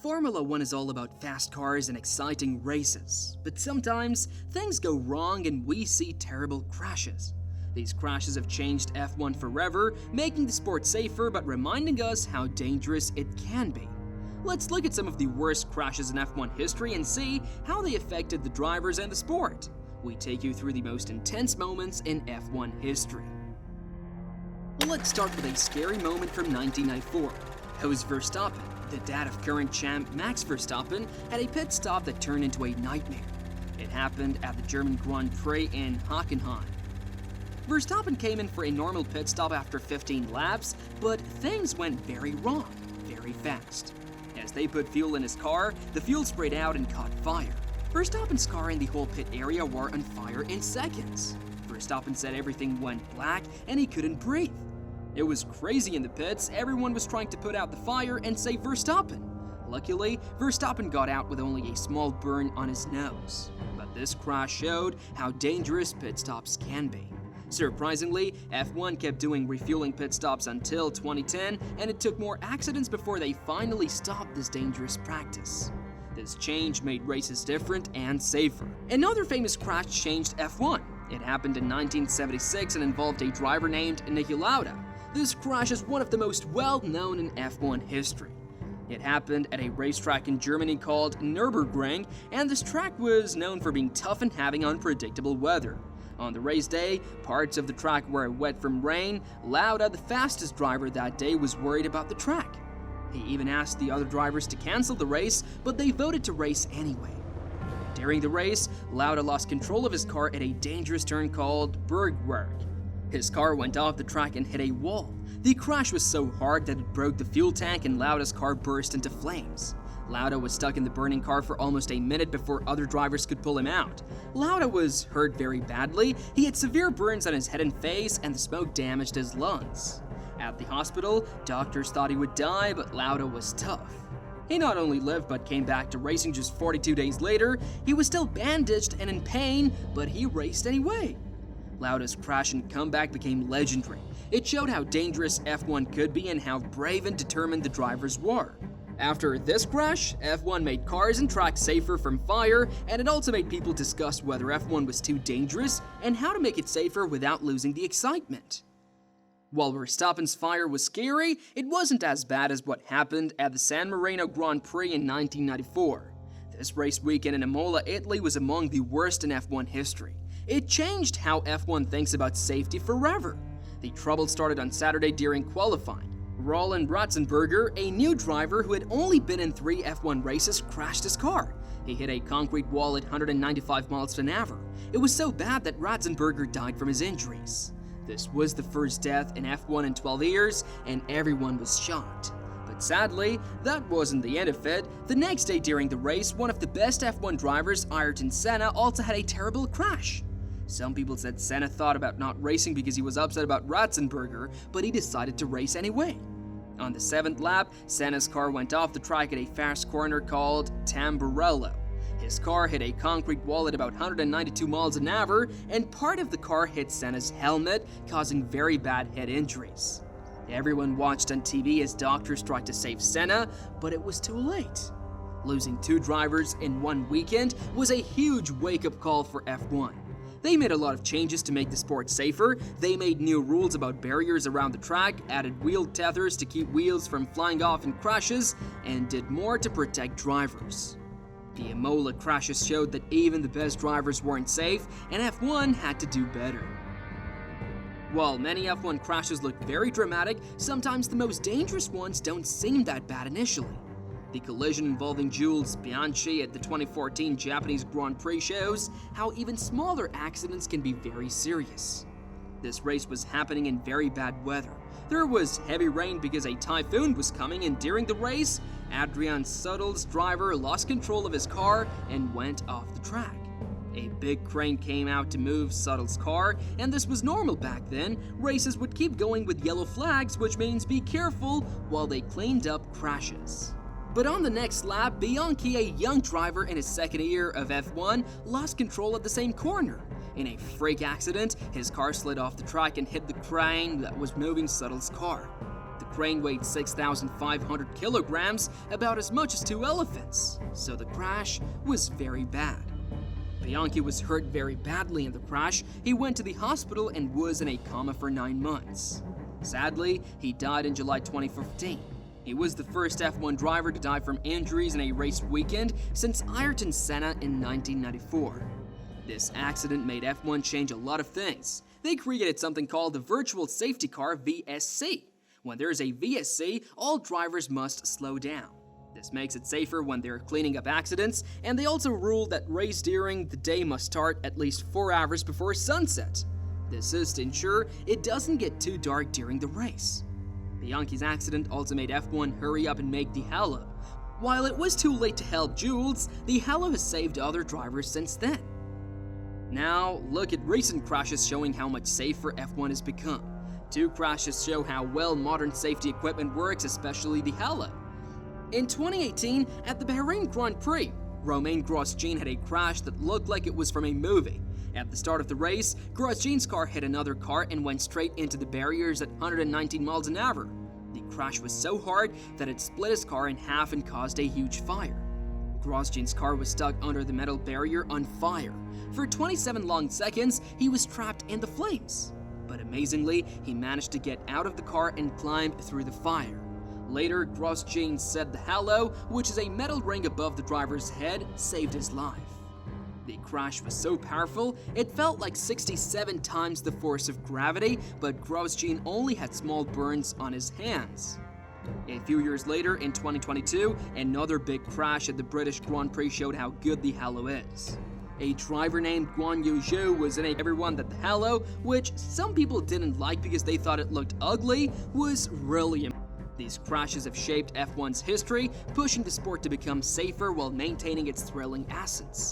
Formula One is all about fast cars and exciting races, but sometimes things go wrong and we see terrible crashes. These crashes have changed F1 forever, making the sport safer but reminding us how dangerous it can be. Let's look at some of the worst crashes in F1 history and see how they affected the drivers and the sport. We take you through the most intense moments in F1 history. Let's start with a scary moment from 1994. Jos Verstappen, the dad of current champ Max Verstappen, had a pit stop that turned into a nightmare. It happened at the German Grand Prix in Hockenheim. Verstappen came in for a normal pit stop after 15 laps, but things went very wrong, very fast. As they put fuel in his car, the fuel sprayed out and caught fire. Verstappen's car and the whole pit area were on fire in seconds. Verstappen said everything went black and he couldn't breathe. It was crazy in the pits. Everyone was trying to put out the fire and save Verstappen. Luckily, Verstappen got out with only a small burn on his nose. But this crash showed how dangerous pit stops can be. Surprisingly, F1 kept doing refueling pit stops until 2010, and it took more accidents before they finally stopped this dangerous practice. This change made races different and safer. Another famous crash changed F1. It happened in 1976 and involved a driver named Niki Lauda. This crash is one of the most well-known in F1 history. It happened at a racetrack in Germany called Nürburgring, and this track was known for being tough and having unpredictable weather. On the race day, parts of the track were wet from rain. Lauda, the fastest driver that day, was worried about the track. He even asked the other drivers to cancel the race, but they voted to race anyway. During the race, Lauda lost control of his car at a dangerous turn called Bergwerk. His car went off the track and hit a wall. The crash was so hard that it broke the fuel tank and Lauda's car burst into flames. Lauda was stuck in the burning car for almost a minute before other drivers could pull him out. Lauda was hurt very badly. He had severe burns on his head and face, and the smoke damaged his lungs. At the hospital, doctors thought he would die, but Lauda was tough. He not only lived but came back to racing just 42 days later. He was still bandaged and in pain, but he raced anyway. Lauda's crash and comeback became legendary. It showed how dangerous F1 could be and how brave and determined the drivers were. After this crash, F1 made cars and tracks safer from fire, and it also made people discuss whether F1 was too dangerous and how to make it safer without losing the excitement. While Verstappen's fire was scary, it wasn't as bad as what happened at the San Marino Grand Prix in 1994. This race weekend in Imola, Italy was among the worst in F1 history. It changed how F1 thinks about safety forever. The trouble started on Saturday during qualifying. Roland Ratzenberger, a new driver who had only been in 3 F1 races, crashed his car. He hit a concrete wall at 195 miles an hour. It was so bad that Ratzenberger died from his injuries. This was the first death in F1 in 12 years, and everyone was shocked. But sadly, that wasn't the end of it. The next day during the race, one of the best F1 drivers, Ayrton Senna, also had a terrible crash. Some people said Senna thought about not racing because he was upset about Ratzenberger, but he decided to race anyway. On the 7th lap, Senna's car went off the track at a fast corner called Tamburello. His car hit a concrete wall at about 192 miles an hour, and part of the car hit Senna's helmet, causing very bad head injuries. Everyone watched on TV as doctors tried to save Senna, but it was too late. Losing 2 drivers in one weekend was a huge wake-up call for F1. They made a lot of changes to make the sport safer. They made new rules about barriers around the track, added wheel tethers to keep wheels from flying off in crashes, and did more to protect drivers. The Imola crashes showed that even the best drivers weren't safe, and F1 had to do better. While many F1 crashes look very dramatic, sometimes the most dangerous ones don't seem that bad initially. The collision involving Jules Bianchi at the 2014 Japanese Grand Prix shows how even smaller accidents can be very serious. This race was happening in very bad weather. There was heavy rain because a typhoon was coming, and during the race, Adrian Suttle's driver lost control of his car and went off the track. A big crane came out to move Suttle's car, and this was normal back then. Races would keep going with yellow flags, which means be careful, while they cleaned up crashes. But on the next lap, Bianchi, a young driver in his second year of F1, lost control at the same corner. In a freak accident, his car slid off the track and hit the crane that was moving Suttle's car. The crane weighed 6,500 kilograms, about as much as 2 elephants, so the crash was very bad. Bianchi was hurt very badly in the crash. He went to the hospital and was in a coma for 9 months. Sadly, he died in July 2015. He was the first F1 driver to die from injuries in a race weekend since Ayrton Senna in 1994. This accident made F1 change a lot of things. They created something called the Virtual Safety Car VSC. When there is a VSC, all drivers must slow down. This makes it safer when they're cleaning up accidents, and they also ruled that race during the day must start at least 4 hours before sunset. This is to ensure it doesn't get too dark during the race. Bianchi's accident also made F1 hurry up and make the halo. While it was too late to help Jules, the halo has saved other drivers since then. Now, look at recent crashes showing how much safer F1 has become. 2 crashes show how well modern safety equipment works, especially the halo. In 2018, at the Bahrain Grand Prix, Romain Grosjean had a crash that looked like it was from a movie. At the start of the race, Grosjean's car hit another car and went straight into the barriers at 119 miles an hour. The crash was so hard that it split his car in half and caused a huge fire. Grosjean's car was stuck under the metal barrier on fire. For 27 long seconds, he was trapped in the flames. But amazingly, he managed to get out of the car and climbed through the fire. Later, Grosjean said the halo, which is a metal ring above the driver's head, saved his life. The crash was so powerful, it felt like 67 times the force of gravity, but Grosjean only had small burns on his hands. A few years later, in 2022, another big crash at the British Grand Prix showed how good the halo is. A driver named Guan Yu Zhou was in everyone that the halo, which some people didn't like because they thought it looked ugly, was really important. These crashes have shaped F1's history, pushing the sport to become safer while maintaining its thrilling essence.